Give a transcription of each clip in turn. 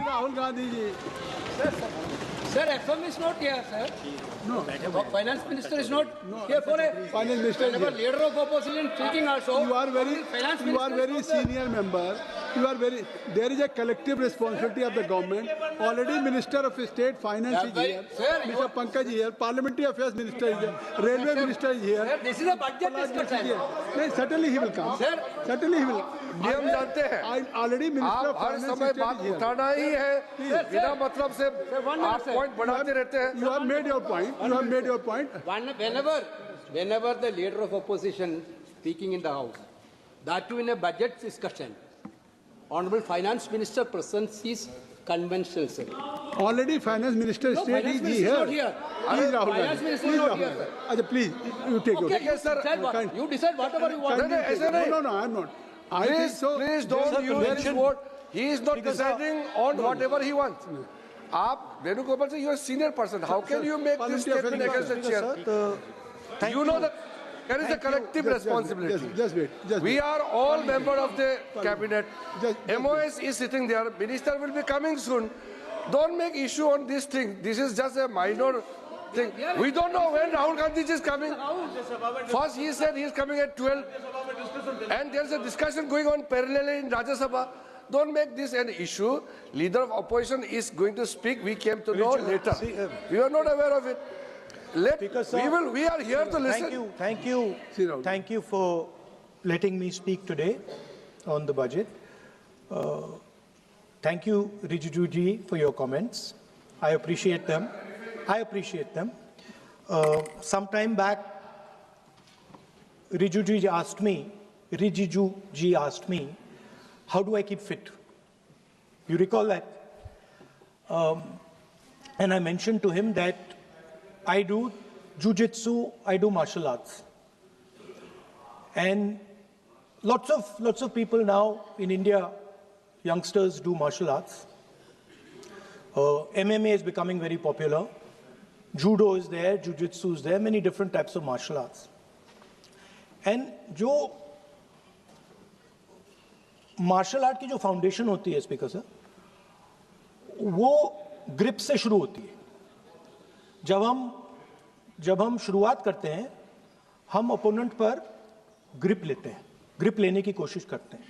Rahul Gandhi ji. Sir, FM is not here, sir. No. Finance minister is not here for a Finance minister is whenever here. leader of opposition speaking also. You are Finance minister very is not there. senior member. There is a collective responsibility of the government. Already Minister of State Finance is here. Sir, Mr. Pankaj is here. Parliamentary Affairs Minister is here. Railway Minister is here. Sir, this is a budget discussion. नहीं, certainly he will come. Sir, Certainly he will. हम जानते हैं Already Minister आप of her Finance समय is बात here. उठाना ही है बिना मतलब से one minute, आप sir. पॉइंट बढ़ाते रहते हैं You have made your point. You have made your point. Whenever the leader of opposition speaking in the house, that too in a budget discussion, Honorable Finance Minister presents his conventional, sir. Already Finance Minister No, State Finance is Minister is here. not here. Please, Rahul Finance Gandhi. Minister Please, is not Rahul here, Gandhi. sir. अच्छा, please, you take your. Okay, you sir. decide whatever you want. नहीं, नहीं, ऐसे नहीं। No, I'm not. I think so. Please don't use his word. He is not deciding on whatever he wants. आप Venugopal sir, you are a senior person. How can you make this statement against the chair? You know that there is a collective responsibility. Just wait. We are all members of the cabinet. Just MOS is sitting there. Minister will be coming soon. Don't make issue on this thing. This is just a minor thing. We don't know when Rahul Gandhi is coming. First he said he is coming at 12. And there's a discussion going on parallelly in Rajya Sabha. Don't make this an issue. Leader of opposition is going to speak. We came to know later. We were not aware of it. We are here to listen. Thank you for letting me speak today on the budget. Thank you, Rijiju ji, for your comments. I appreciate them. Some time back, Rijiju ji asked me, how do I keep fit? You recall that? And I mentioned to him that I do jujitsu, I do martial arts. And lots of people now in India, youngsters do martial arts. MMA is becoming very popular. Judo is there, jujitsu is there, many different types of martial arts. And जो martial art की जो foundation होती है speaker sir, वो grip से शुरू होती है. जब हम शुरुआत करते हैं, हम ओपोनेंट पर ग्रिप लेते हैं, ग्रिप लेने की कोशिश करते हैं.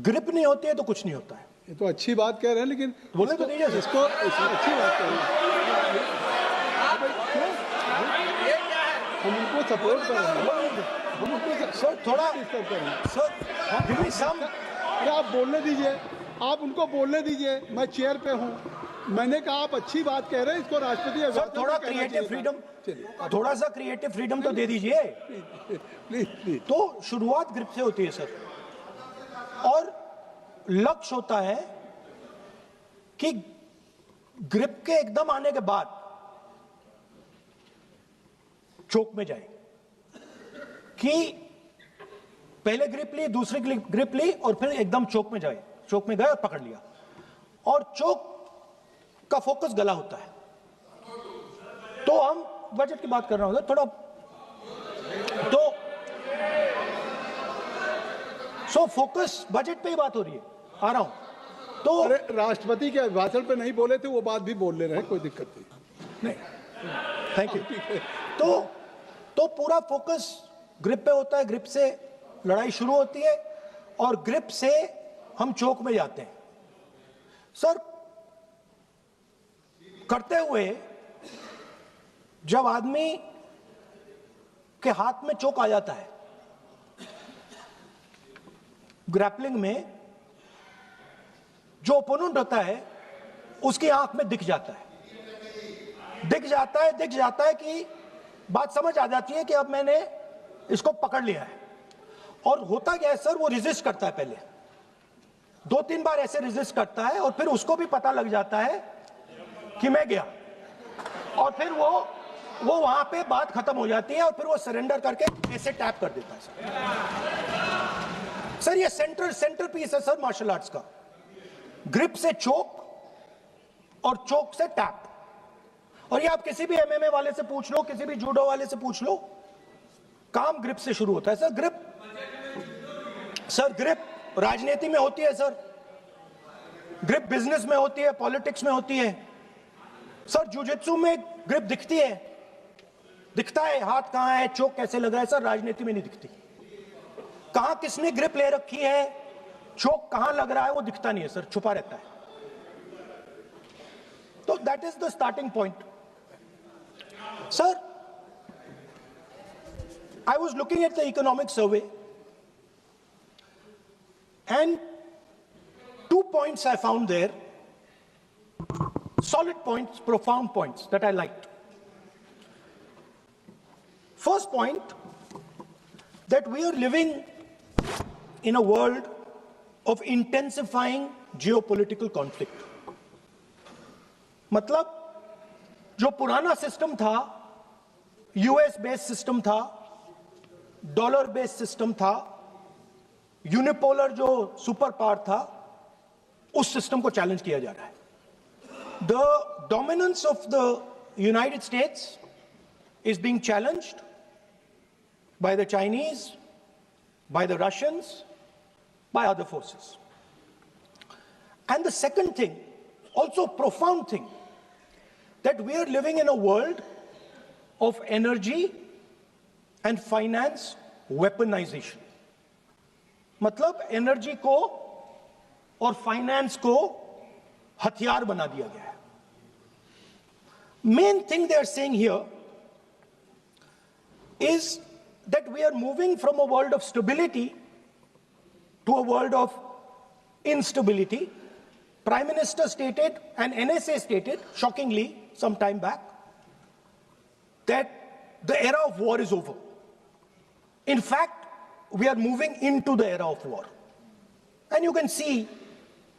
ग्रिप नहीं होती है तो कुछ नहीं होता है. ये तो अच्छी बात कह रहे हैं, लेकिन बोलने तो दीजिए इसको अच्छी बात कह रहे हैं. हम उनको सपोर्ट कर रहे हैं. हम उनको सर थोड़ा डिस्टर्ब कर रहे हैं. सर गिव मी सम. अरे आप बोलने दीजिए, आप उनको बोलने दीजिए. मैं चेयर पे हूँ. मैंने कहा आप अच्छी बात कह रहे हैं, इसको राष्ट्रपति सर थोड़ा क्रिएटिव फ्रीडम, थोड़ा सा क्रिएटिव फ्रीडम तो दे दीजिए. प्लीज. तो शुरुआत ग्रिप से होती है सर, और लक्ष्य होता है कि ग्रिप के एकदम आने के बाद चोक में जाए, कि पहले ग्रिप ली, दूसरी ग्रिप ली, और फिर एकदम चोक में जाए. चोक में गए और पकड़ लिया. और चोक का फोकस गला होता है. तो हम बजट की बात कर रहे हैं थोड़ा, तो सो फोकस बजट पे ही बात हो रही है. आ रहा हूं. तो अरे राष्ट्रपति के भाषण पे नहीं बोले थे, वो बात भी बोल ले रहे हैं, कोई दिक्कत नहीं. Thank you. तो पूरा फोकस ग्रिप पे होता है. ग्रिप से लड़ाई शुरू होती है और ग्रिप से हम चोक में जाते हैं. सर करते हुए जब आदमी के हाथ में चोक आ जाता है, ग्रैपलिंग में जो ओपोनेंट होता है उसकी आंख में दिख जाता है कि बात समझ आ जाती है कि अब मैंने इसको पकड़ लिया है. और होता क्या है सर, वो रेजिस्ट करता है. पहले 2-3 बार ऐसे रेजिस्ट करता है और फिर उसको भी पता लग जाता है कि मैं गया, और फिर वो वहां पे बात खत्म हो जाती है और फिर वो सरेंडर करके ऐसे टैप कर देता है. सर ये सेंटर पीस है सर मार्शल आर्ट्स का. ग्रिप से चोक और चोक से टैप. और ये आप किसी भी एमएमए वाले से पूछ लो, किसी भी जूडो वाले से पूछ लो, काम ग्रिप से शुरू होता है. सर ग्रिप राजनीति में होती है सर. ग्रिप बिजनेस में होती है, पॉलिटिक्स में होती है। सर जुजित्सु में ग्रिप दिखती है, दिखता है हाथ कहां है, चोक कैसे लग रहा है। सर राजनीति में नहीं दिखती। कहां किसने ग्रिप ले रखी है, चोक कहां लग रहा है, वो दिखता नहीं है सर, छुपा रहता है। तो that is the starting point. Sir, I was looking at the economic survey and 2 points I found there, solid points, profound points that I liked. First point, that we are living in a world of intensifying geopolitical conflict. मतलब जो पुराना system था, US based system था, dollar based system था, unipolar जो super power था, उस system को चैलेंज किया जा रहा है। The dominance of the United states is being challenged by the Chinese, by the Russians, by other forces. And the second thing, also profound thing, that we are living in a world of energy and finance weaponization. मतलब energy को और finance को हथियार बना दिया गया है। Main thing they are saying here is that we are moving from a world of stability to a world of instability. Prime Minister stated and NSA stated, shockingly, some time back, that the era of war is over. In fact, we are moving into the era of war. And you can see,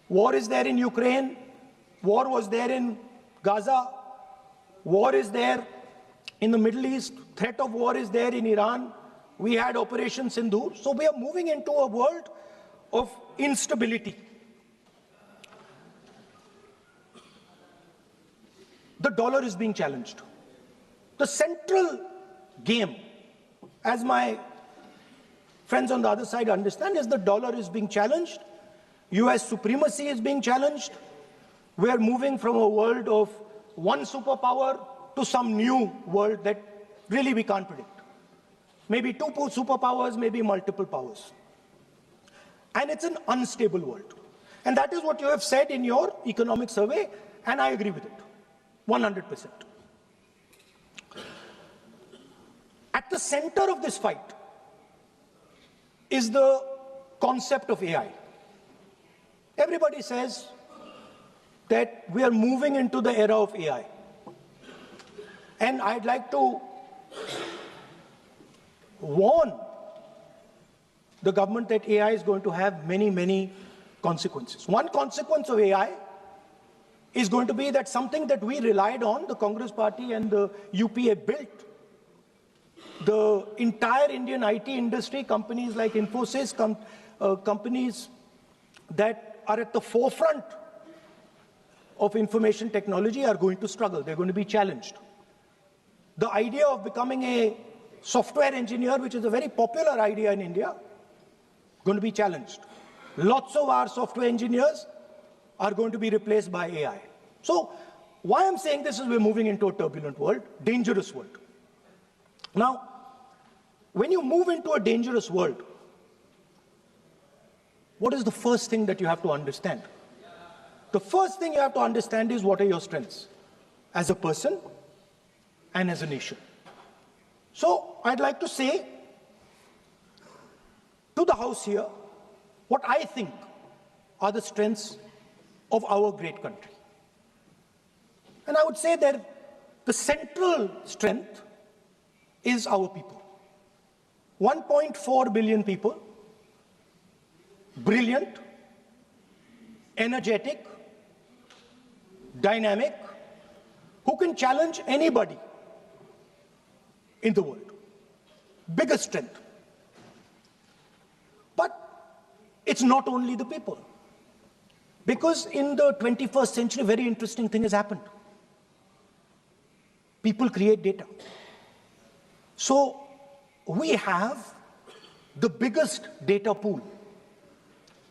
war is there in Ukraine, war was there in Gaza, war is there in the Middle East, threat of war is there in Iran, we had Operation Sindoor. So we are moving into a world of instability. The dollar is being challenged. The central game, as my friends on the other side understand, is the dollar is being challenged. US supremacy is being challenged. We are moving from a world of one superpower to some new world that really we can't predict. Maybe two superpowers, maybe multiple powers. And it's an unstable world. And that is what you have said in your economic survey, and I agree with it, 100%. At the center of this fight is the concept of AI. Everybody says that we are moving into the era of AI. And I'd like to warn the government that AI is going to have many, many consequences. One consequence of AI is going to be that something that we relied on, the Congress Party and the UPA built, the entire Indian IT industry, companies like Infosys, companies that are at the forefront of information technology are going to struggle. They're going to be challenged. The idea of becoming a software engineer, which is a very popular idea in India, going to be challenged. Lots of our software engineers are going to be replaced by AI. So why I'm saying this is we're moving into a turbulent world, dangerous world. Now, when you move into a dangerous world, what is the first thing that you have to understand? The first thing you have to understand is what are your strengths as a person and as a nation. So I'd like to say to the House here what I think are the strengths of our great country. And I would say that the central strength is our people. 1.4 billion people, brilliant, energetic, dynamic, who can challenge anybody in the world. Biggest strength. But it's not only the people. Because in the 21st century, a very interesting thing has happened. People create data. So we have the biggest data pool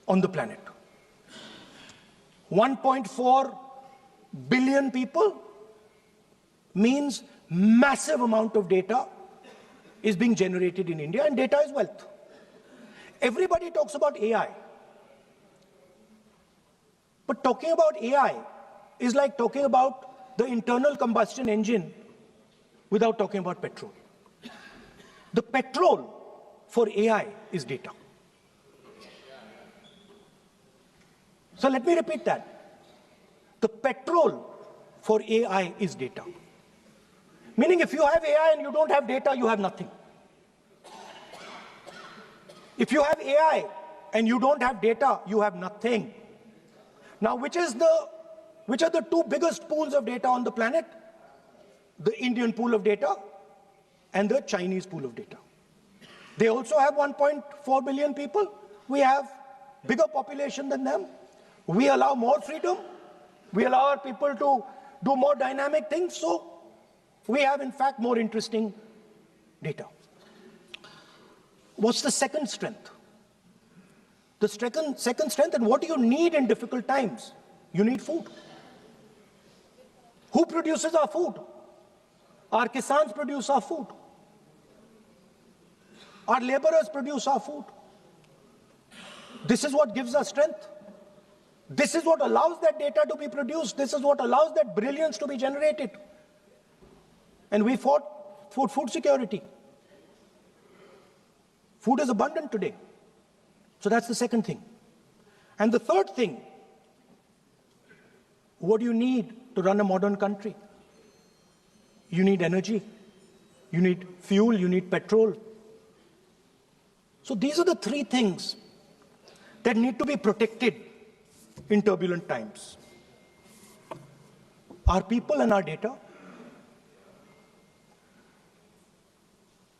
on the planet. 1.4 billion people means massive amount of data is being generated in India, and data is wealth. Everybody talks about AI. But talking about AI is like talking about the internal combustion engine without talking about petrol. The petrol for AI is data. So let me repeat that. The petrol for AI is data. Meaning if you have AI and you don't have data, you have nothing. If you have AI and you don't have data, you have nothing. Now, which are the two biggest pools of data on the planet? The Indian pool of data and the Chinese pool of data. They also have 1.4 billion people. We have bigger population than them. We allow more freedom. We allow our people to do more dynamic things. So we have, in fact, more interesting data. What's the second strength? The second strength, and what do you need in difficult times? You need food. Who produces our food? Our kisans produce our food. Our laborers produce our food. This is what gives us strength. This is what allows that data to be produced. This is what allows that brilliance to be generated. And we fought for food security. Food is abundant today. So that's the second thing. And the third thing, what do you need to run a modern country? You need energy. You need fuel. You need petrol. So these are the three things that need to be protected in turbulent times. Our people and our data,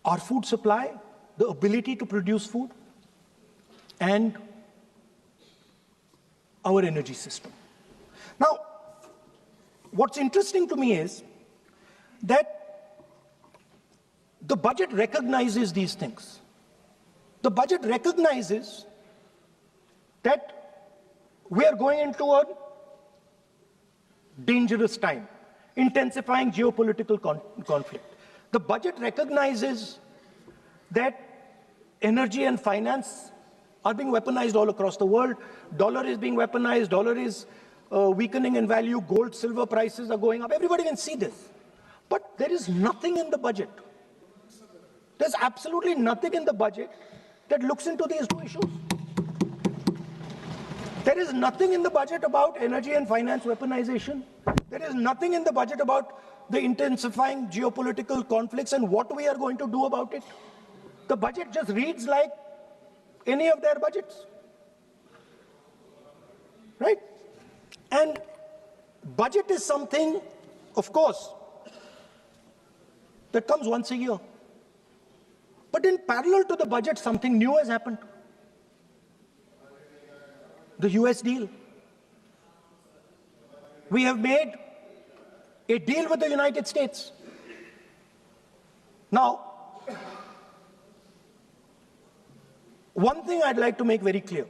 our food supply, the ability to produce food, and our energy system. Now, what's interesting to me is that the budget recognizes these things. The budget recognizes that we are going into a dangerous time, intensifying geopolitical conflict. The budget recognizes that energy and finance are being weaponized all across the world. Dollar is being weaponized, dollar is weakening in value, gold, silver prices are going up. Everybody can see this. But there is nothing in the budget. There's absolutely nothing in the budget that looks into these two issues. There is nothing in the budget about energy and finance weaponization. There is nothing in the budget about the intensifying geopolitical conflicts and what we are going to do about it. The budget just reads like any of their budgets. Right? And budget is something, of course, that comes once a year. But in parallel to the budget, something new has happened. The US deal. We have made a deal with the United States. Now, one thing I'd like to make very clear,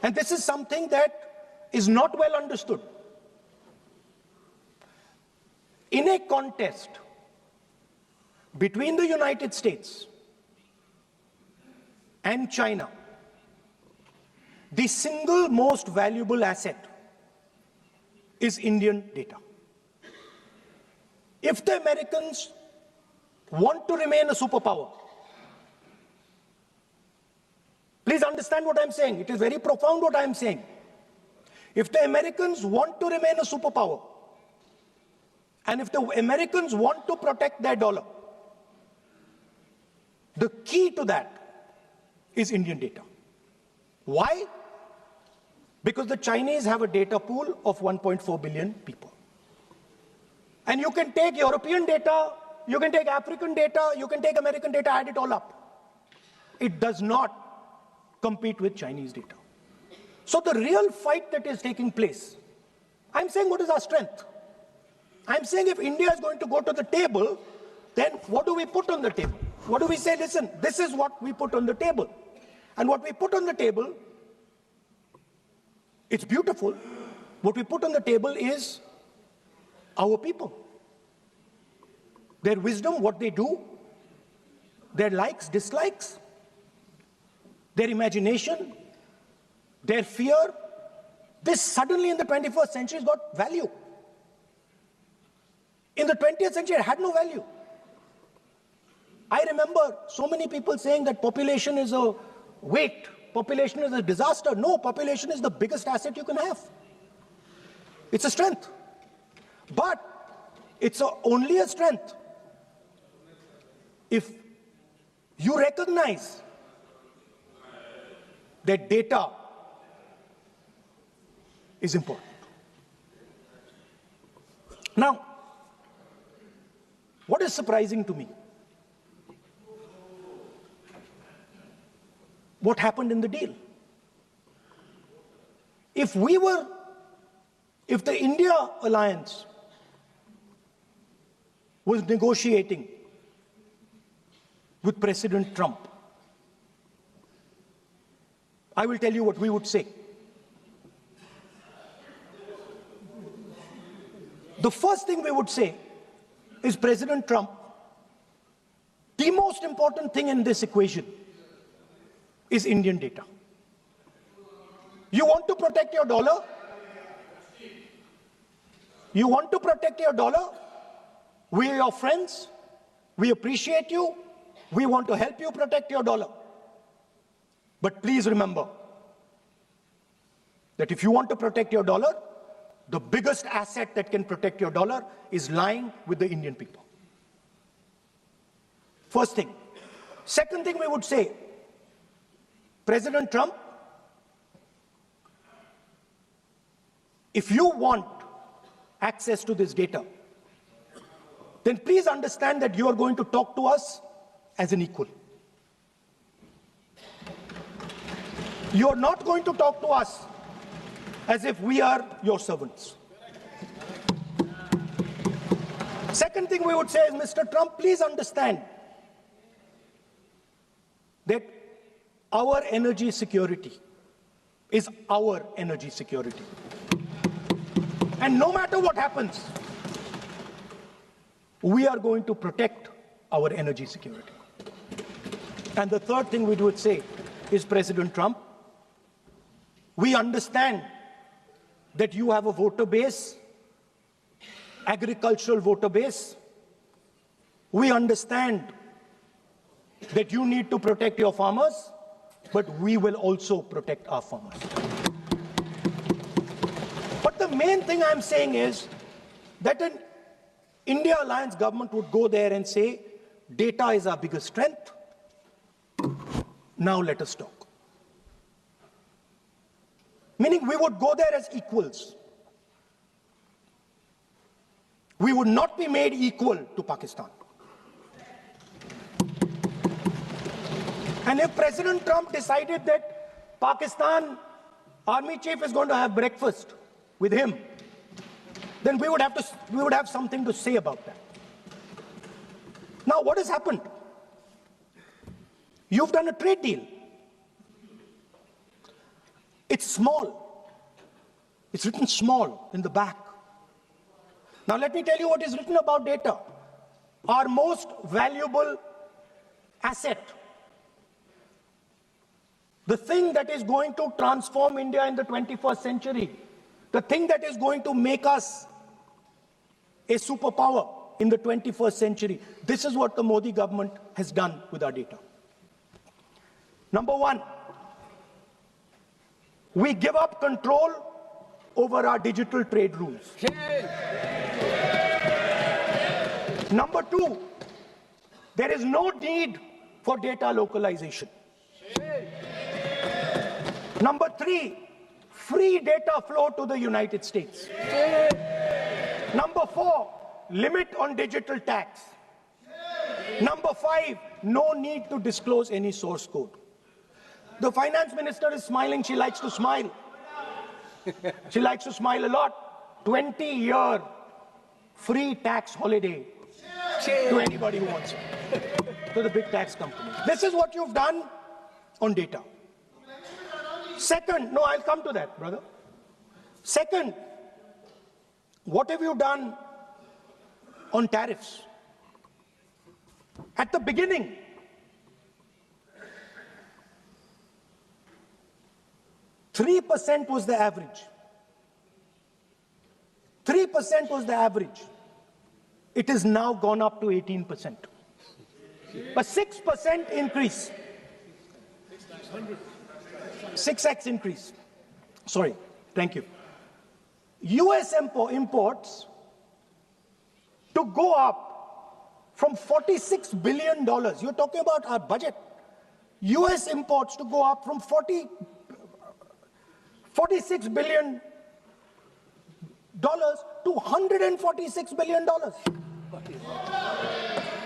and this is something that is not well understood. In a contest between the United States and China, the single most valuable asset is Indian data. If the Americans want to remain a superpower, please understand what I'm saying. It is very profound what I'm saying. If the Americans want to remain a superpower, and if the Americans want to protect their dollar, the key to that is Indian data. Why? Because the Chinese have a data pool of 1.4 billion people. And you can take European data, you can take African data, you can take American data, add it all up. It does not compete with Chinese data. So the real fight that is taking place, I'm saying what is our strength? I'm saying if India is going to go to the table, then what do we put on the table? What do we say? Listen, this is what we put on the table. And what we put on the table It's beautiful. What we put on the table is our people. Their wisdom, what they do, their likes, dislikes, their imagination, their fear. This suddenly in the 21st century has got value. In the 20th century, it had no value. I remember so many people saying that population is a weight, population is a disaster. No, population is the biggest asset you can have. It's a strength. But it's only a strength if you recognize that data is important. Now, what is surprising to me? What happened in the deal? If the India alliance was negotiating with President Trump, I will tell you what we would say. The first thing we would say is, President Trump, the most important thing in this equation is Indian data. You want to protect your dollar? You want to protect your dollar? We are your friends. We appreciate you. We want to help you protect your dollar. But please remember that if you want to protect your dollar, the biggest asset that can protect your dollar is lying with the Indian people. First thing. Second thing we would say, President Trump, if you want access to this data, then please understand that you are going to talk to us as an equal. You are not going to talk to us as if we are your servants. Second thing we would say is, Mr. Trump, please understand that our energy security is our energy security. And no matter what happens, we are going to protect our energy security. And the third thing we would say is, President Trump, we understand that you have a voter base, agricultural voter base. We understand that you need to protect your farmers, but we will also protect our farmers. But the main thing I'm saying is that an India Alliance government would go there and say, data is our biggest strength. Now let us talk. Meaning we would go there as equals. We would not be made equal to Pakistan. And if President Trump decided that Pakistan army chief is going to have breakfast with him, then we would have something to say about that. Now, what has happened? You've done a trade deal. It's small. It's written small in the back. Now, let me tell you what is written about data. Our most valuable asset. The thing that is going to transform India in the 21st century. The thing that is going to make us a superpower in the 21st century. This is what the Modi government has done with our data. Number one, we give up control over our digital trade rules. Number two, there is no need for data localization. Number three, free data flow to the United States. Number four, limit on digital tax. Number five, no need to disclose any source code. The finance minister is smiling. She likes to smile. She likes to smile a lot. 20-year free tax holiday to anybody who wants it, to the big tax companies. This is what you've done on data. Second, no, I'll come to that, brother. Second, what have you done on tariffs? At the beginning, %3 was the average. 3% was the average. It has now gone up to 18%. A 6% increase. 6x increase. Sorry, thank you. US imports to go up from $46 billion. You're talking about our budget. US imports to go up from $46 billion to $146 billion.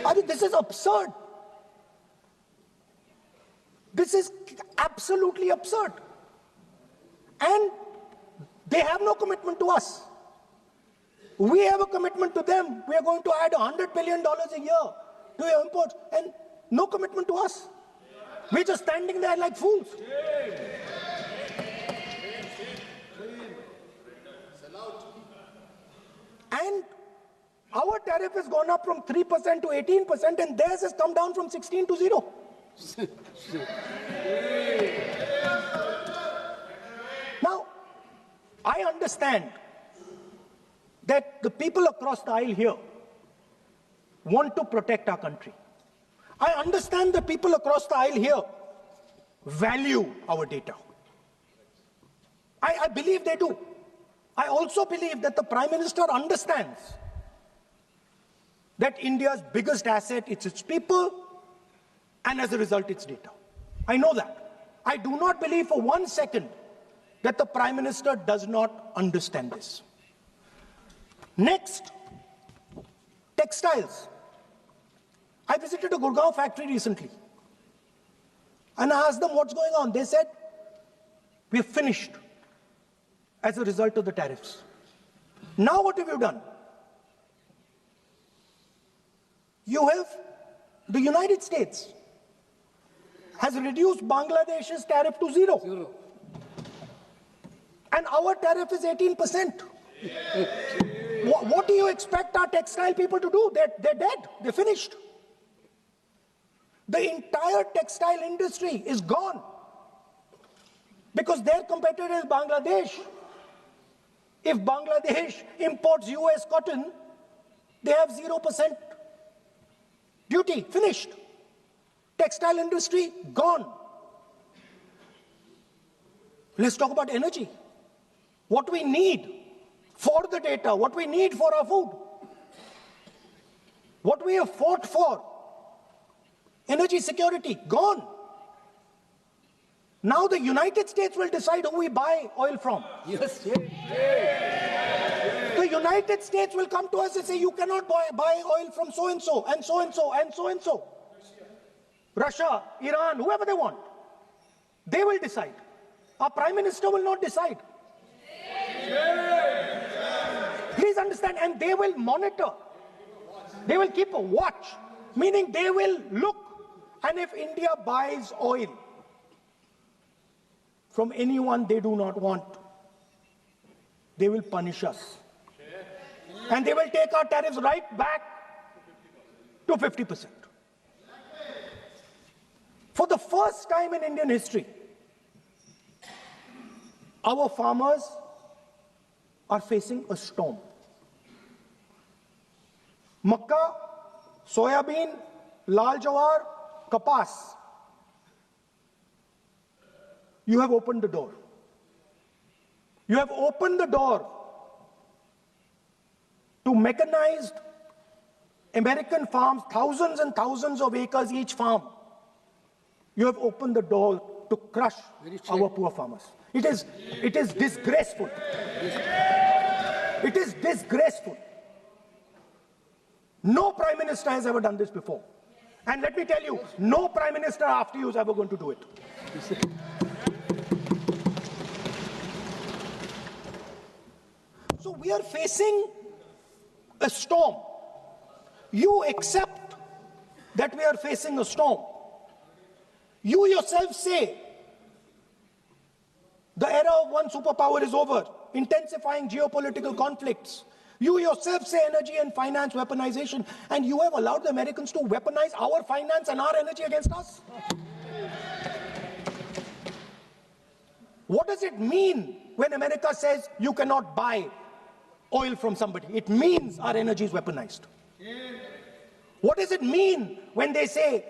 I mean, this is absurd. This is absolutely absurd. And they have no commitment to us. We have a commitment to them. We are going to add $100 billion a year to your imports, and no commitment to us. We're just standing there like fools. And our tariff has gone up from 3% to 18%, and theirs has come down from 16 to 0. Now, I understand that the people across the aisle here want to protect our country. I understand the people across the aisle here value our data. I believe they do. I also believe that the Prime Minister understands that India's biggest asset is its people, and as a result, its data. I know that. I do not believe for 1 second that the Prime Minister does not understand this. Next, textiles. I visited a Gurgaon factory recently, and I asked them what's going on. They said, we're finished as a result of the tariffs. Now what have you done? You have, the United States has reduced Bangladesh's tariff to 0. And our tariff is 18%. What do you expect our textile people to do? They're dead. They're finished. The entire textile industry is gone because their competitor is Bangladesh. If Bangladesh imports US cotton, they have 0% duty. Finished. Textile industry gone. Let's talk about energy. What we need for the data, what we need for our food, what we have fought for, energy security, gone. Now the United States will decide who we buy oil from. Yes. The United States will come to us and say, you cannot buy oil from so-and-so, and so-and-so, and so-and-so. Russia, Iran, whoever they want. They will decide. Our Prime Minister will not decide. Please understand, and they will monitor. They will keep a watch, meaning they will look, and if India buys oil from anyone they do not want, they will punish us. And they will take our tariffs right back to 50%. For the first time in Indian history, our farmers are facing a storm. Makka, soybean, lal jawar, kapas. You have opened the door. You have opened the door to mechanized American farms, thousands and thousands of acres each farm. You have opened the door to crush our poor farmers. It is disgraceful. It is disgraceful. No Prime Minister has ever done this before. And let me tell you, no Prime Minister after you is ever going to do it. So we are facing a storm. You accept that we are facing a storm. You yourself say the era of one superpower is over. intensifying geopolitical conflicts. You yourself say energy and finance weaponization, and you have allowed the Americans to weaponize our finance and our energy against us. What does it mean when America says you cannot buy oil from somebody? It means our energy is weaponized. What does it mean when they say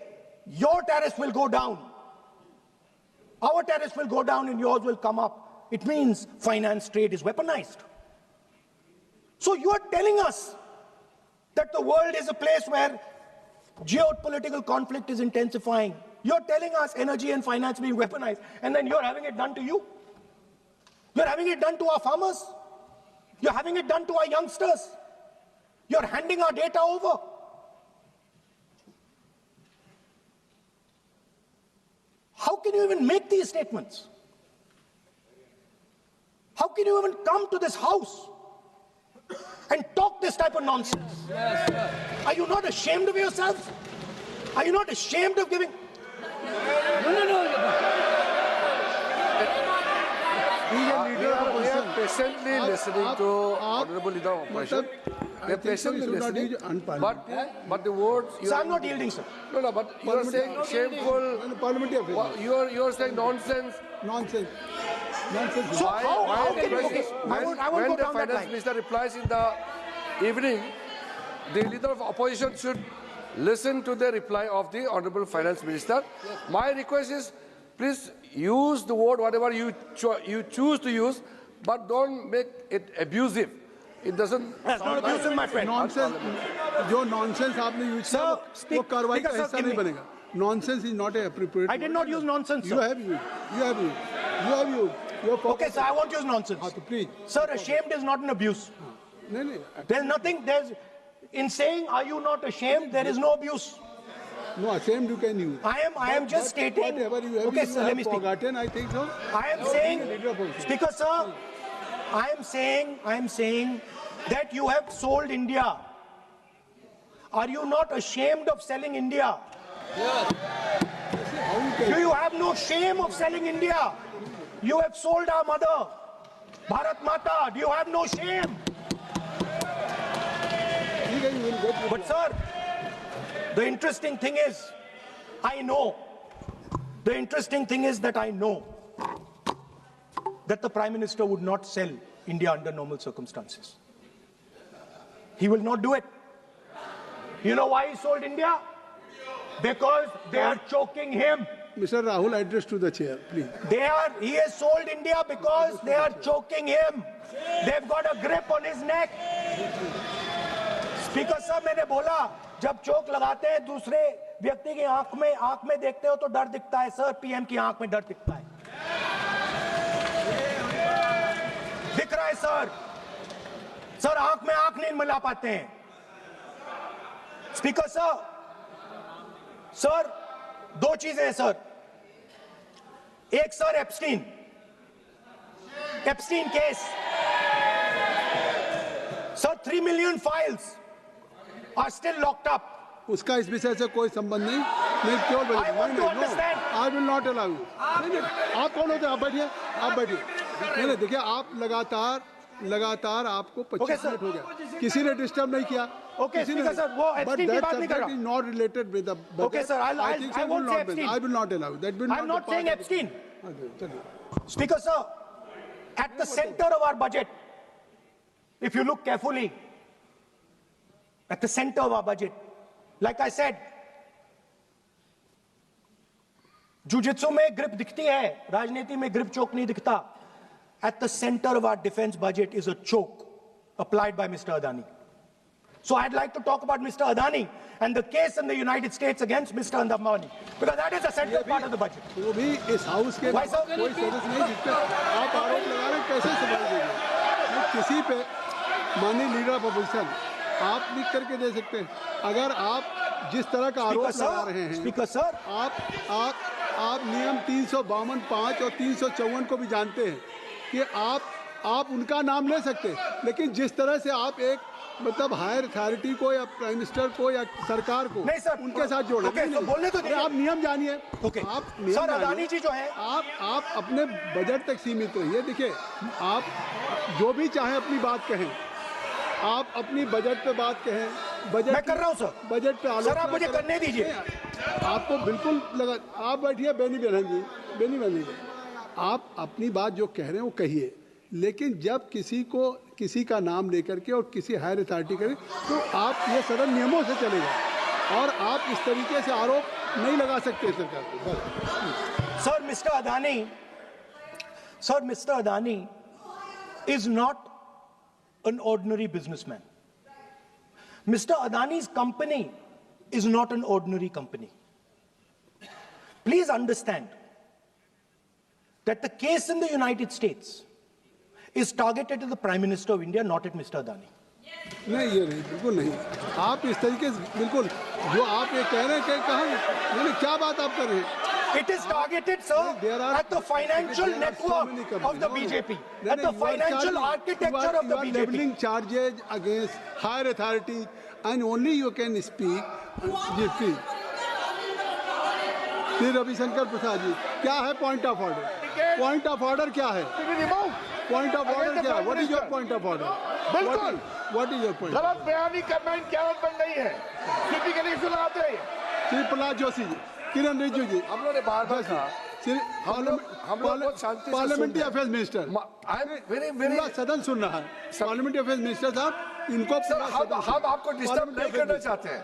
your tariffs will go down, our tariffs will go down and yours will come up? It means finance trade is weaponized. So you are telling us that the world is a place where geopolitical conflict is intensifying. You're telling us energy and finance being weaponized, and then you're having it done to you. You're having it done to our farmers. You're having it done to our youngsters. You're handing our data over. How can you even make these statements? How can you even come to this house and talk this type of nonsense? Are you not ashamed of yourselves? Are you not ashamed of giving? We are patiently listening to Honorable Leader of Opposition. We are patiently listening. But the words... So I'm not yielding, sir. No, but you are saying shameful... You are saying nonsense. Nonsense. So how can you... Okay, When the finance minister replies in the evening, the leader of opposition should listen to the reply of the honorable finance minister. Yes. My request is, please use the word whatever you choose to use, but don't make it abusive. It doesn't. That's not abusive, my friend. Nonsense. जो nonsense आपने use किया वो कार्रवाई का हिस्सा नहीं बनेगा. Nonsense is not appropriate. I did not use nonsense, sir. You have used. You have used. You have used. Okay, sir, I won't use nonsense. Please. Sir, ashamed is not an abuse. No. There's nothing, in saying, are you not ashamed, there is no abuse. No, ashamed you can use. I am just stating. Whatever you have, okay, sir, let me speak. Forgotten, I think so. I am saying, Speaker, sir, I am saying that you have sold India. Are you not ashamed of selling India? Yes. Do you have no shame of selling India? You have sold our mother, Bharat Mata. Do you have no shame? But sir, the interesting thing is, I know that the Prime Minister would not sell India under normal circumstances. He will not do it. You know why he sold India? Because they are choking him. Mr. Rahul, address to the chair, please. He has sold India because they are choking him. They've got a grip on his neck. Speaker साहब, मैंने बोला जब चोक लगाते हैं दूसरे व्यक्ति की आंख में देखते हो तो डर दिखता है सर, पीएम की आंख में डर दिखता है, दिख रहा है सर आंख में आंख नहीं मिला पाते हैं. स्पीकर सर दो चीजें हैं सर. एक sir Epstein case sir, 3 million files are still locked up. उसका इस विषय से कोई संबंध नहीं. मैं क्यों बोलूं? I want to understand. I will not allow you. आप कौन होते हैं? आप बैठिए. नहीं, देखिए आप लगातार आपको 25 मिनट हो गया. किसी ने डिस्टर्ब नहीं किया. Okay, Speaker sir, वो एप्स्टीन की बात नहीं कर रहा. Is not related with the budget. Okay, sir, I won't say Epstein. I will not allow you. That will I'm not saying Epstein. Okay. Speaker sir, at the center of our budget, if you look carefully, at the center of our budget, like I said, jujitsu में grip दिखती है, राजनीति में grip choke नहीं दिखता. At the center of our defense budget is a choke applied by Mr. Adani. So I'd like to talk about Mr. Adani and the case in the United States against Mr. Ambani, because that is the central part of the budget. वो भी इस house के कोई सदस्य नहीं जिसपे आप आरोप लगा रहे, कैसे सवाल देंगे? किसी पे माननीय लीडर ऑफ अपोजिशन आप लिख करके दे सकते हैं. अगर आप जिस तरह का आरोप लगा रहे हैं, स्पीकर सर, आप नियम 352, 5 और 354 को भी जानते हैं कि आप उनका नाम ले सकते हैं, लेकिन जिस तरह से आप एक मतलब हायर अथॉरिटी को या प्राइम मिनिस्टर को या सरकार को नहीं सर, उनके साथ जोड़ना। ओके, तो बोलने तो दीजिए। आप नियम जानिए। ओके आप नियम सर, जानिए। अदानी जी जो है, आप अपने बजट तक सीमित रहिए। देखिए, आप जो भी चाहें अपनी बात कहें, आप अपनी बजट पे बात कहें। बजट मैं कर रहा हूं सर। बजट पे आलोचना सर, आप मुझे करें। करने दीजिए। आपको बिल्कुल लगा। आप बैठिए बेनी बहन जी, बेनी बहन जी, आप अपनी बात जो कह रहे हैं वो कहिए, लेकिन जब किसी का नाम लेकर के और किसी हायर अथॉरिटी करें तो आप ये सदन नियमों से चलेगा और आप इस तरीके से आरोप नहीं लगा सकते सरकार को। बस। Sir, mister Adani is not an ordinary businessman. Mr. Adani's company is not an ordinary company. Please understand that the case in the United States is targeted at the Prime Minister of India, not at Mr. Adani. नहीं, ये नहीं, बिल्कुल नहीं। आप इस तरीके से बिल्कुल जो आप ये कह रहे हैं कि कहाँ क्या बात आप कर रहे हैं? It is targeted, sir, at the financial network of the BJP, at the financial architecture of the You are BJP. leveling charges against higher authorities, and only you can speak. Ji, please. Shri Ravishankar प्रसाद जी, क्या है point of order? Point of order क्या है? Point of order क्या है? What is your point of order? बिल्कुल। What is your point? गलत बयानी करना इनकी आदत बन गई है। स्थिति के लिए सुनाते हैं। श्री प्रहलाद जोशी जी, किरण रिजिजू जी, हम लोगों ने बार-बार कहा, श्री हम लोग बहुत शांति से पार्लियामेंट्री सुन रहे affairs minister, I am very पूरा सदन सुन रहा है। पार्लियामेंट्री अफेयर्स मिनिस्टर साहब, इनको सर, पूरा सदन हम आपको डिस्टर्ब नहीं करना चाहते हैं,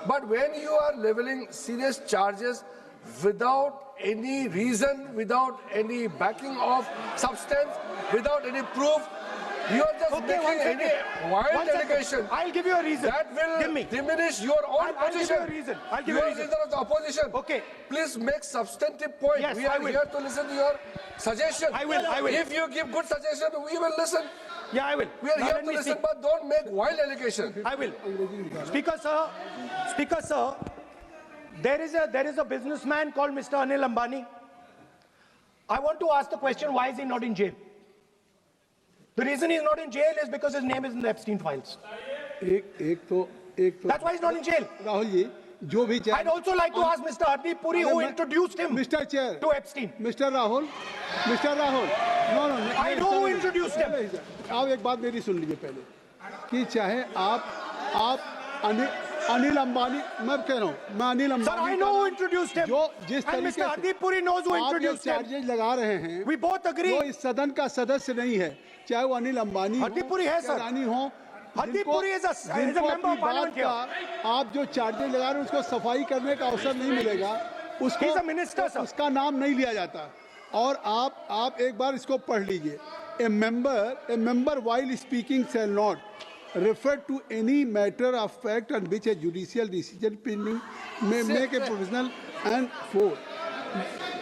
but when you are levelling serious charges without any reason, without any backing of substance, without any proof, you are just Okay, one making any second. wild One second. allegation. I'll give you a reason. That will Give me. diminish your own I'll give you position. a reason. I'll give You you a are reason. leader of the opposition. Okay. Please make substantive point. Yes, We I are will. here to listen to your suggestion. I will. If you give good suggestion, we will listen. Yeah, I will. We are Now here let to me listen, speak. but don't make wild allegation. I will. Speaker sir, there is a businessman called Mr. Anil Ambani. I want to ask the question, why is he not in jail? The reason he's not in jail is because his name is in the Epstein files. एक तो That's why he's not in jail. Rahul ji, जो भी I'd also like to ask Mr. Hardeep Puri, who introduced him mister chair, to Epstein. Mister Rahul, no, I know who introduced him. आप एक बात मेरी सुन लीजिए पहले, कि चाहे आप अनिल अंबानी, मैं कह रहा हूँ, मैं Anil Ambani, Sir, I know who introduced him. जो जिस And तरीके Mr. Hardeep Puri knows who आप ये introduced him. चार्जेज लगा रहे हैं, We both agree. वो इस सदन का सदस्य नहीं है, चाहे वो अनिल अंबानी हो, हरदीप पुरी है, या सर। रानी हो, हरदीप जिनको- पुरी is a जिनको member of अपनी parliament बात का आप जो चार्जेज लगा रहे हैं उसको सफाई करने का अवसर नहीं मिलेगा, उसको He's a minister, sir. उसका नाम नहीं लिया जाता। और आप एक बार इसको पढ़ लीजिए। A member while speaking shall not refer to any matter of fact on which a judicial decision pending may make a provisional and for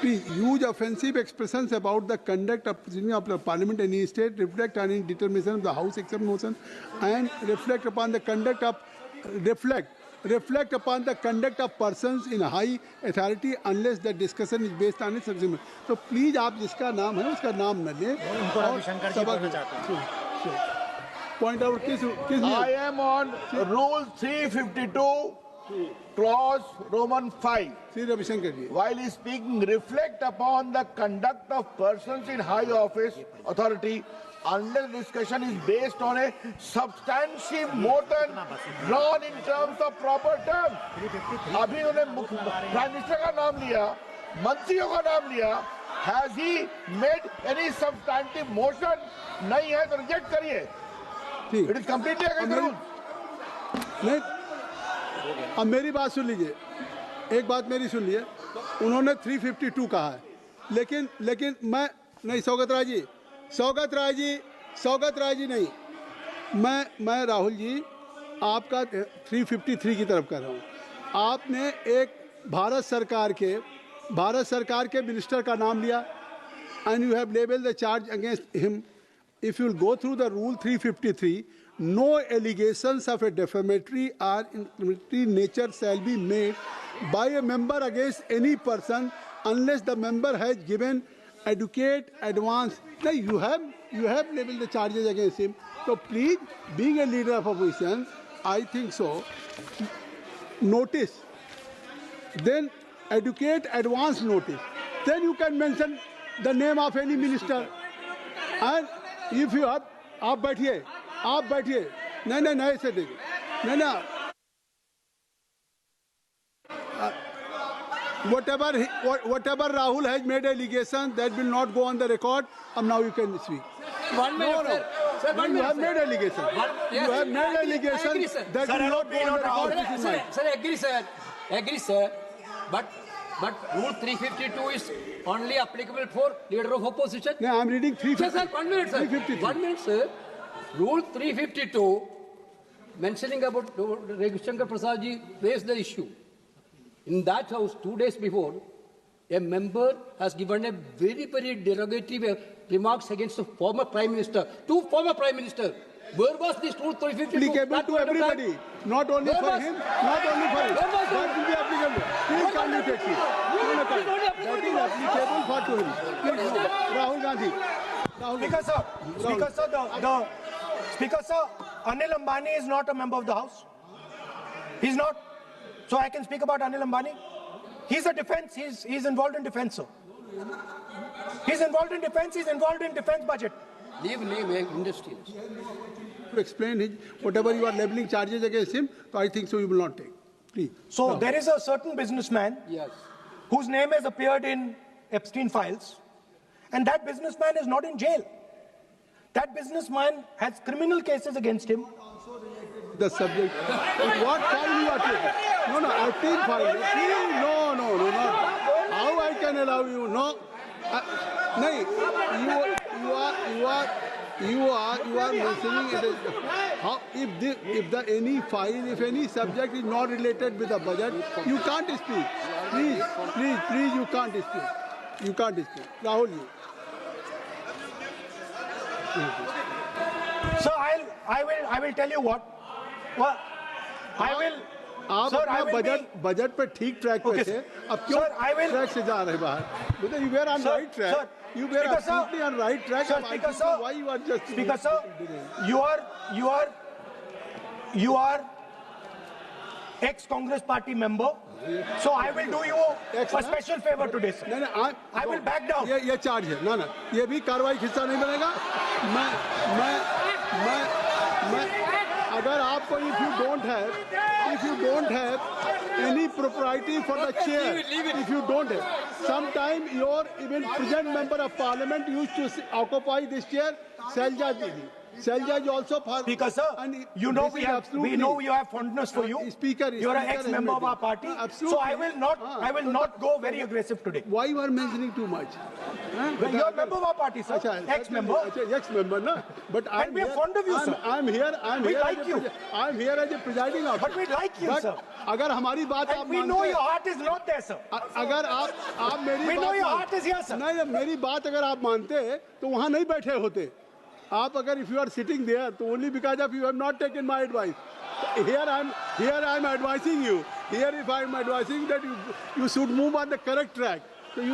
please use offensive expressions about the conduct of proceeding of the parliament in any state, reflect on any determination of the house except motion, and reflect upon the conduct of persons in high authority unless the discussion is based on a subject. तो please आप जिसका नाम है उसका नाम न लें। Point out किस I am on Rule 352, Clause Roman 5. Shri Ravishankar ji, While speaking, reflect upon the conduct of persons in high office authority unless discussion is based on a substantive motion drawn in terms of proper terms. अभी उन्होंने prime minister का नाम लिया, मंत्रियों का नाम लिया. Has he made any substantive motion? नहीं है तो रिजेक्ट करिए. ठीक It is completely against the rules. नहीं, अब मेरी बात सुन लीजिए, एक बात मेरी सुन लीजिए। उन्होंने 352 कहा है, लेकिन मैं नहीं, सौगत राय जी नहीं, मैं राहुल जी आपका 353 की तरफ कर रहा हूँ। आपने एक भारत सरकार के मिनिस्टर का नाम लिया, and you have labeled the charge against him. If you will go through the rule 353, no allegations of a defamatory or inflammatory nature shall be made by a member against any person unless the member has given adequate advance. Now you have labeled the charges against him. So please, being a leader of opposition, I think so, notice, then educate, advance notice. Then you can mention the name of any minister. And if you have, आप बैठिए, नहीं नहीं नहीं ऐसे देखिए, नहीं ना, whatever Rahul has made allegation, that will not go on the record. And now you can speak. 1 minute, sir. Sir, 1 You minute, have sir. made allegation. Yes, You have made I agree, allegation sir. that Sir, will not go on the record. This is mine. Sir, agree, sir. But Rule 352 is only applicable for leader of opposition. No, I'm reading Sir, 350. 1 minute, sir. 353. 1 minute, sir. Rule 352, mentioning about Ravi Shankar Prasad ji raised the issue. In that house, 2 days before, a member has given a very, very derogatory remarks against the former Prime Minister, two former Prime Ministers. Where was this Rule 352? Applicable That to point of time? everybody, not only Where for was- him, not only for him. Where was the- That will be applicable. Please come you take it. No, It is only that applicable is to- applicable for to him. Please, no. Rahul Gandhi. Speaker sir, Speaker sir, Anil Ambani is not a member of the House. He's not. So I can speak about Anil Ambani. He's a defense. He's involved in defense, sir. He's involved in defense. He's involved in defense budget. Leave industry. To explain his, whatever you are leveling charges against him, so I think so you will not take. Please. So there is a certain businessman Yes. whose name has appeared in Epstein files, and that businessman is not in jail. That businessman has criminal cases against him. The subject. What file you are taking? No, Epstein file. Please, no. How I can allow you? No. No, you are mentioning it. How if any subject is not related with the budget, you can't speak. Please, you can't speak. You can't speak. Rahul, you. So I will tell you what. Well, I will. आप Sir, I अपना will budget पे ठीक track पे Okay, थे, sir. अब क्यों Sir, I will- track से जा रहे बाहर? Because you were on Sir, right track. sir, You were Speaker, sir. absolutely on right track. Sir, and I Speaker, think sir. why you are just Speaker sir, you are ex-Congress party member. So I will do you a special favor today, sir. नहीं, I will back down. ये charge है ना, ये भी कार्रवाई का हिस्सा नहीं बनेगा. मैं अगर आपको if you don't have any propriety for the chair, if you don't have, sometime your even present member of parliament used to occupy this chair, Selja Didi. Selja is also for Speaker sir, and you know this is absolutely- we know you have fondness for you. Speaker, You're an Speaker ex-member of our party. Absolutely. So I will not go very aggressive today. Why you are mentioning too much? Well, you're a member of our party, sir. अच्छा, Ex-member. अच्छा, ex-member ना, but And we are fond of you, sir. I'm here We as like a you. I'm here as a presiding officer. But we like you, But sir. अगर हमारी बात आप And we मानते know हैं, your heart is not there, sir. अगर आप मेरी We बात know your मान- heart is here, sir. नहीं, मेरी बात अगर आप मानते तो वहाँ नहीं बैठे होते. आप अगर if you are sitting there, तो only because of you have not taken my advice. Here I'm advising you. Here if I'm advising that you should move on the correct track. So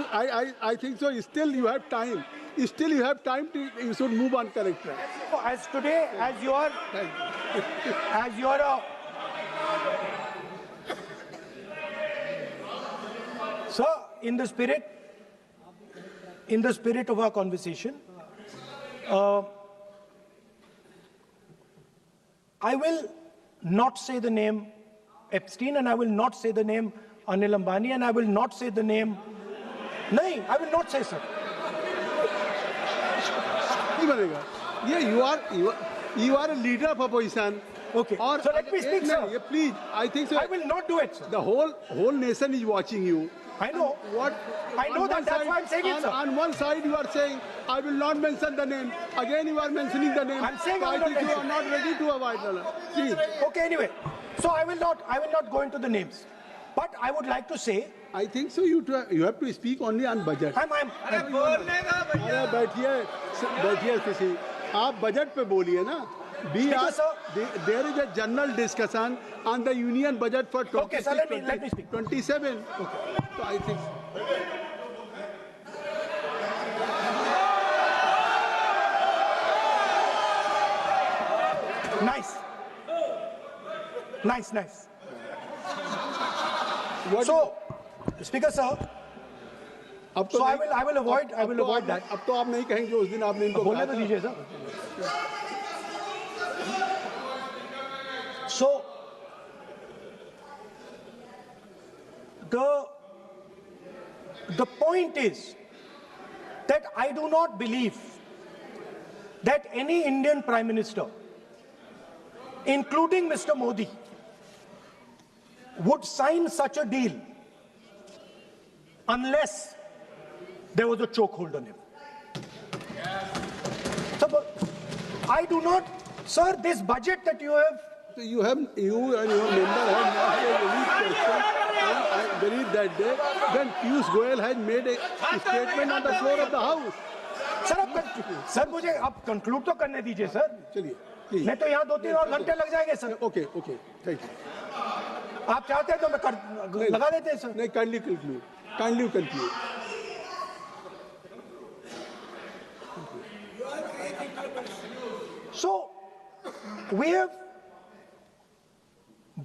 I think so. Still you have time. Still you have time to you should move on correct track. As today, as you are a sir, in the spirit of our conversation, I will not say the name Epstein, and I will not say the name Anil Ambani, and I will not say the name. No, I will not say, sir. नहीं बनेगा. ये you are a leader of opposition. Okay. और So let me speak, नहीं, sir. ये please, I think so. I will not do it, sir. The whole nation is watching you. I know. I know on that, one that's side- why I'm saying it, sir. On one side you are saying, I will not mention the name. Again you are mentioning the name. I'm saying So I will not think you mention. are not ready to avoid the Please. Okay, anyway. So I will not go into the names. But I would like to say, I think so you have to speak only on budget. अरे बैठिए किसी आप budget पे बोलिए ना. Speaker, sir. There is a general discussion on the union budget for 26, Okay, sir, let me speak. 27. Okay. So I think. Nice. Nice, nice. What- So, Speaker sir, अब तो so I नहीं- will avoid अब तो आप- that. अब तो आप नहीं कहेंगे उस दिन आपने इनको बोलने कहा तो था। दीजिए sir. So, the point is that I do not believe that any Indian Prime Minister, including Mr. Modi, would sign such a deal unless there was a chokehold on him. So, but I do not, sir, this budget that you have, So you and your member have not made any question, and I believe that day when Piyush Goyal has made a statement on the floor of the House. Sir मुझे अब conclude तो करने दीजिए sir. चलिए, please. नहीं तो यहाँ 2-3 और घंटे लग जाएंगे sir. Okay, okay, thank you. आप चाहते हैं तो मैं लगा देते हैं सर. नहीं, kindly conclude. Kindly conclude. So, we have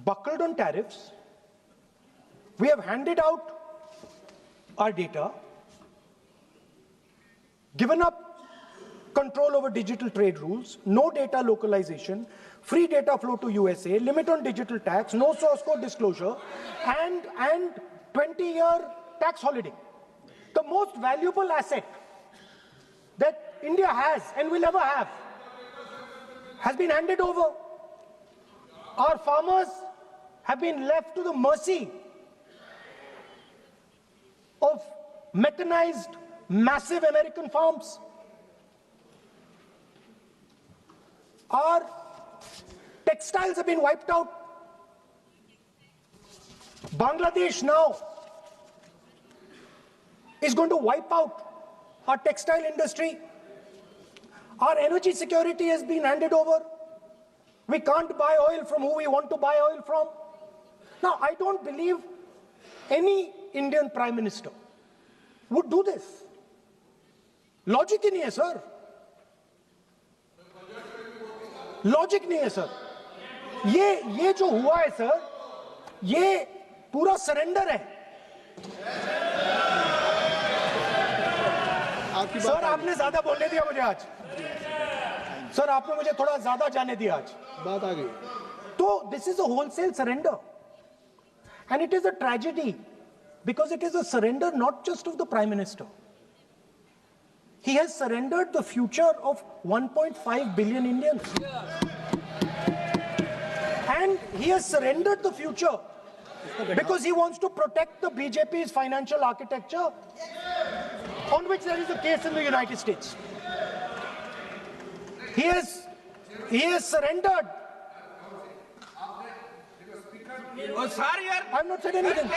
buckled on tariffs. We have handed out our data, given up control over digital trade rules, no data localization, free data flow to USA, limit on digital tax, no source code disclosure, and 20-year tax holiday. The most valuable asset that India has and will ever have has been handed over. Our farmers have been left to the mercy of mechanized, massive American farms. Our textiles have been wiped out. Bangladesh now is going to wipe out our textile industry. Our energy security has been handed over. We can't buy oil from who we want to buy oil from. Now, I don't believe any Indian Prime Minister would do this. Logic नहीं है sir. Logic नहीं है sir. ये जो हुआ है sir, ये पूरा सरेंडर है. सर आपने ज्यादा बोलने दिया मुझे आज. सर आपने मुझे थोड़ा ज्यादा जाने दिया आज. बात आ गई. तो this is a wholesale surrender, and it is a tragedy because it is a surrender not just of the Prime Minister. He has surrendered the future of 1.5 billion Indians. And he has surrendered the future because he wants to protect the BJP's financial architecture, on which there is a case in the United States. He has surrendered. I have not said anything.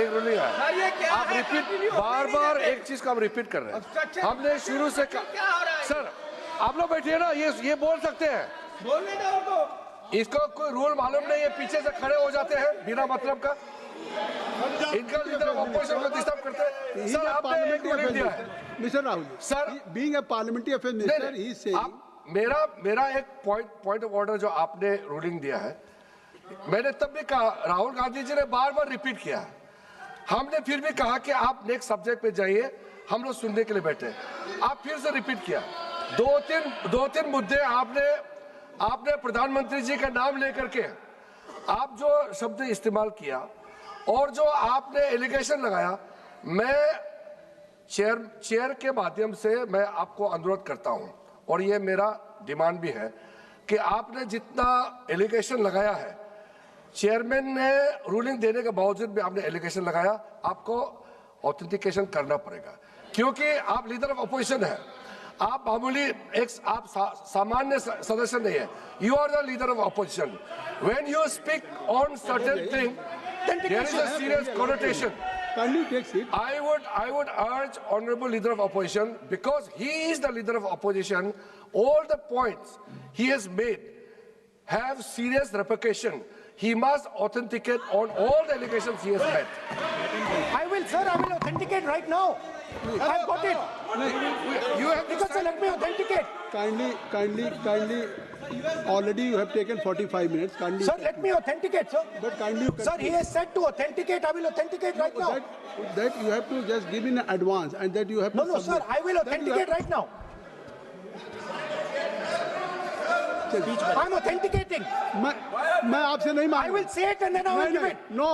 एक ruling है. आप repeat बार-बार एक चीज को आप repeat कर रहे हैं. हमने शुरू से सर आप लोग बैठिए ना, ये बोल सकते हैं. बोलने दो उनको. इसको कोई रूल मालूम नहीं है, पीछे से खड़े हो जाते हैं बिना मतलब का. इनका लीडर ऑपोजिशन को डिस्टर्ब करते हैं. सर आपने एक रूलिंग दिया है. Mister Rahul, sir being a parliamentary affairs minister, he is saying. मेरा एक पॉइंट ऑफ ऑर्डर जो आपने रूलिंग दिया है, मैंने तब भी कहा, राहुल गांधी जी ने बार-बार रिपीट किया. हमने फिर भी कहा कि आप नेक्स्ट सब्जेक्ट पे जाइए, हम लोग सुनने के लिए बैठे. आप फिर से रिपीट किया. दो तीन मुद्दे आपने प्रधानमंत्री जी का नाम लेकर के आप जो शब्द इस्तेमाल किया और जो आपने एलिगेशन लगाया, मैं चेयर के माध्यम से मैं आपको अनुरोध करता हूं और ये मेरा डिमांड भी है कि आपने जितना एलिगेशन लगाया है, चेयरमैन ने रूलिंग देने के बावजूद भी आपने एलिगेशन लगाया, आपको ऑथेंटिकेशन करना पड़ेगा क्योंकि आप लीडर ऑफ अपोजिशन है. आप मामूली आप सामान्य सदस्य नहीं है. You are the leader of opposition. When you speak on certain thing, there is a serious connotation. I would urge honorable leader of opposition, because he is the leader of opposition, all the points he has made have serious repercussion. He must authenticate on all the allegations he has made. I will authenticate right now. I've got it. You have Because let me authenticate. Kindly Already you have taken 45 minutes. Kindly. Sir, let me authenticate, sir. But kindly you Sir, he has said to authenticate. I will authenticate right now. that you have to just give in advance and that you have No, to no, sir. submit. I will That you authenticate right now. I'm authenticating. मैं आपसे नहीं I मांग will say it and then I will give it. No,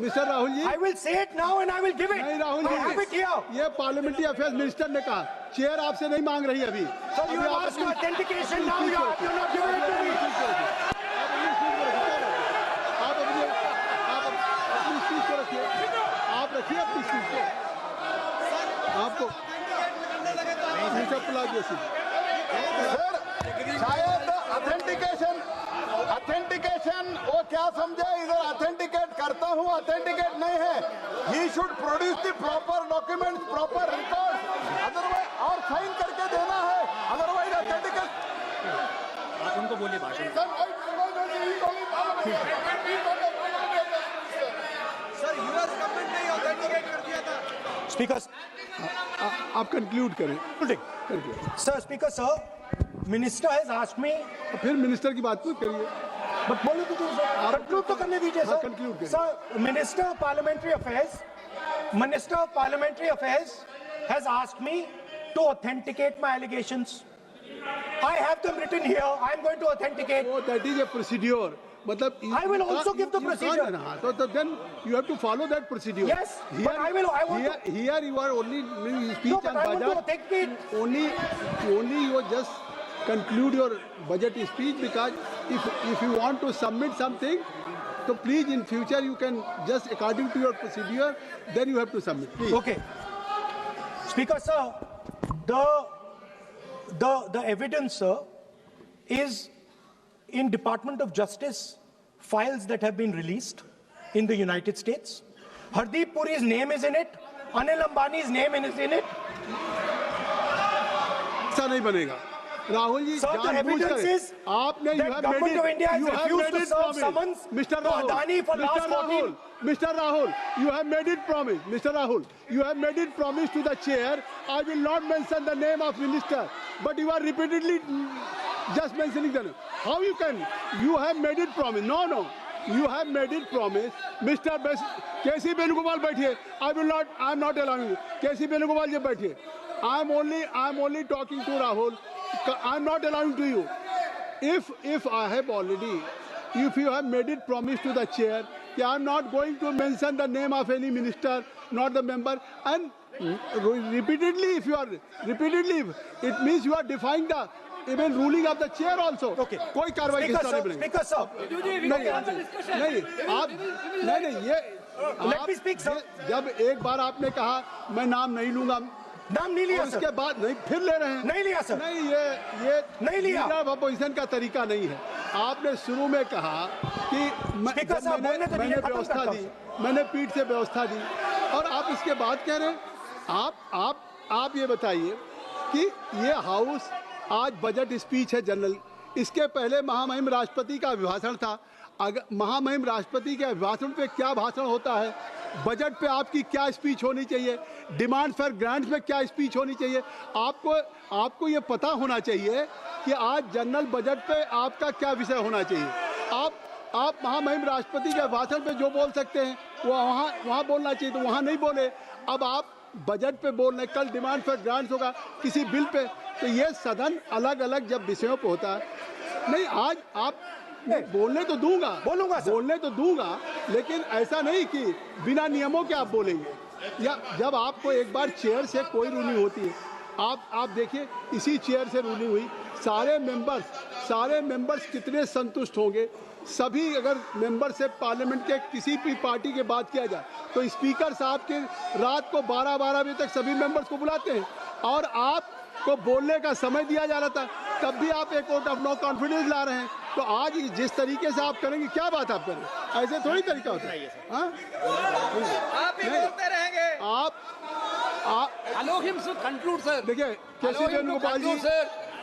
Mr. Rahul ji. I will say it now and I will give it. नहीं Rahul I have it ji, here. ये parliamentary affairs minister ने कहा chair आपसे नहीं मांग रही अभी। So you अभी have आप asked for अपनी- authentication. Now you're not giving it to me. आप अपनी स्पीच को रखिए। आप रखिए अपनी स्पीच को। आपको मिस्टर पलाजियो सिंह। सर शायद ऑथेंटिकेशन वो क्या समझे, इधर ऑथेंटिकेट करता हूँ, ऑथेंटिकेट नहीं है। He should produce the proper document, proper record, otherwise और साइन करके देना है, अदरवाइज ऑथेंटिकेट। आप उनको बोलिए भाषण। Speaker, आप कंक्लूड करें। sir, Speaker, sir, Minister has asked me. फिर मिनिस्टर की बात करिए। But बोलो तो सर, conclude तो करने दीजिए हाँ, सर। conclude करिए। Sir, Minister of Parliamentary Affairs has asked me to authenticate my allegations. I have them written here. I am going to authenticate. Oh, that is a procedure. मतलब I will also give the procedure. So then you have to follow that procedure. Yes, but I want to- Here you are only doing speech No, on but I want to budget. authenticate. Only you just conclude your budget speech, because if you want to submit something, so please in future you can just according to your procedure, then you have to submit. Please. Okay. Speaker, sir, the evidence, sir, is in Department of Justice files that have been released in the United States. Hardeep Puri's name is in it. Anil Ambani's name is in it. ऐसा नहीं बनेगा Rahul ji. Sir, the जानबूझकर evidence is आपने that government of India has refused to serve summons Mr. to Adani for last 14. Mr. Rahul, you have made it promise. Mr. Rahul, you have made it promise to the chair. I will not mention the name of minister, but you are repeatedly just mentioning the name. How you can? You have made it promise. No. You have made it promise. Mr. K.C. Venugopal बैठिए. I am not allowing you. K.C. Venugopal जी बैठिए. I am only talking to Rahul. I am not allowing to you. If I have already, if you have made it promise to the chair, I am not going to mention the name of any minister, not the member, and repeatedly, it means you are defying the even ruling of the chair also. Okay. कोई कार्रवाई किस तरह बनेगी? Speaker, sir. नहीं ये Let me speak, sir. जब एक बार आपने कहा मैं नाम नहीं लूंगा, नाम नहीं लिया, और उसके सर. बाद नहीं फिर ले रहे हैं। नहीं लिया, सर. नहीं ये नहीं लिया. लीडर ऑफ अपोजिशन का तरीका नहीं है। आपने शुरू में कहा कि स्पीकर साहब, बोलने तो मैंने दीजिए, खत्म व्यवस्था करता दी, हूं। मैंने पीठ से व्यवस्था दी, और आप इसके बाद कह रहे हैं। आप ये बताइए कि ये हाउस आज बजट स्पीच है जनरल, इसके पहले महामहिम राष्ट्रपति का अभिभाषण था। अगर महामहिम राष्ट्रपति के अभिभाषण पे क्या भाषण होता है, बजट पे आपकी क्या स्पीच होनी चाहिए, डिमांड फॉर ग्रांट्स में क्या स्पीच होनी चाहिए, आपको ये पता होना चाहिए कि आज जनरल बजट पे आपका क्या विषय होना चाहिए। आप महामहिम राष्ट्रपति के भाषण पे जो बोल सकते हैं वो वहाँ बोलना चाहिए, तो वहाँ नहीं बोले। अब आप बजट पे बोल रहे, कल डिमांड फॉर ग्रांट्स होगा किसी बिल पे, तो ये सदन अलग अलग जब विषयों पे होता है। नहीं, आज आप बोलने तो दूंगा, बोलने तो दूंगा, लेकिन ऐसा नहीं कि बिना नियमों के आप बोलेंगे। या जब आपको एक बार चेयर से कोई रूलिंग होती है, आप देखिए इसी चेयर से रूलिंग हुई, सारे मेंबर्स कितने संतुष्ट होंगे। सभी अगर मेंबर से पार्लियामेंट के किसी भी पार्टी के बात किया जाए तो स्पीकर साहब के रात को 12 बजे तक सभी मेंबर्स को बुलाते हैं, और आपको बोलने का समय दिया जा रहा था, तब भी आप एक वोट ऑफ नो कॉन्फिडेंस ला रहे हैं। तो आज जिस तरीके से आप करेंगे, क्या बात आप करें, ऐसे थोड़ी तरीका होता है। हाँ, आप ही बोलते रहेंगे। आप Allow him to conclude, sir. देखिए केसी वेणुगोपाल जी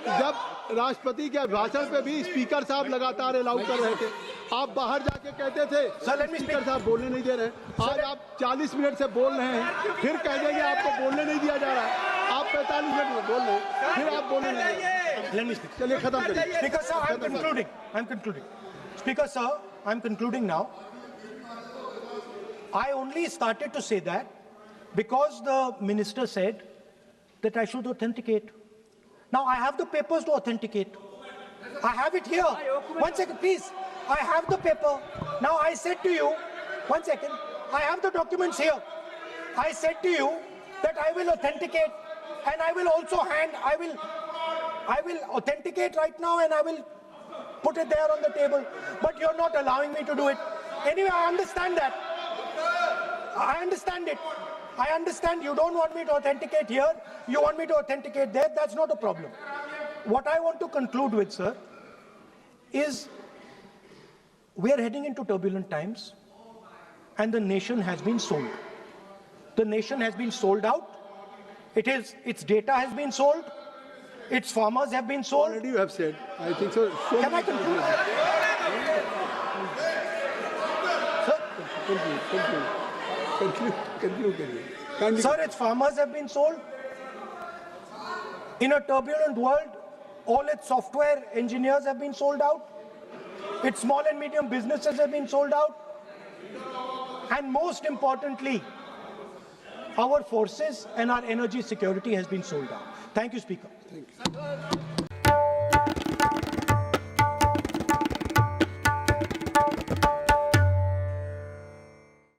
जब राष्ट्रपति के अभिभाषण पे भी स्पीकर साहब लगातार अलाउ कर रहे थे, आप बाहर जाके कहते थे स्पीकर साहब बोलने नहीं दे रहे। आज आप 40 मिनट से बोल रहे हैं, फिर कह देंगे आपको बोलने नहीं दिया जा रहा है। आप 45 मिनट में बोल रहे हैं, फिर आप बोलने नहीं दे रहे। Let me speak. चलिए खत्म करिए. Speaker sir, I'm concluding. Speaker sir, I'm concluding now. I only started to say that because the minister said that I should authenticate. Now I have the papers to authenticate. I have it here. 1 second, please. I have the paper. Now I said to you, 1 second, I have the documents here. I said to you that I will authenticate and I will also I will authenticate right now and I will put it there on the table. But you're not allowing me to do it. Anyway, I understand that. I understand it. I understand you don't want me to authenticate here. You want me to authenticate there. That's not a problem. What I want to conclude with, sir, is we are heading into turbulent times and the nation has been sold. The nation has been sold out. Its data has been sold. Its farmers have been sold. Already you have said. I think so. Can I conclude? Sir, Conclude करिए. Kindly. sir, its farmers have been sold. In a turbulent world, all its software engineers have been sold out. Its small and medium businesses have been sold out. And most importantly, our forces and our energy security has been sold out. Thank you, Speaker. Thank you.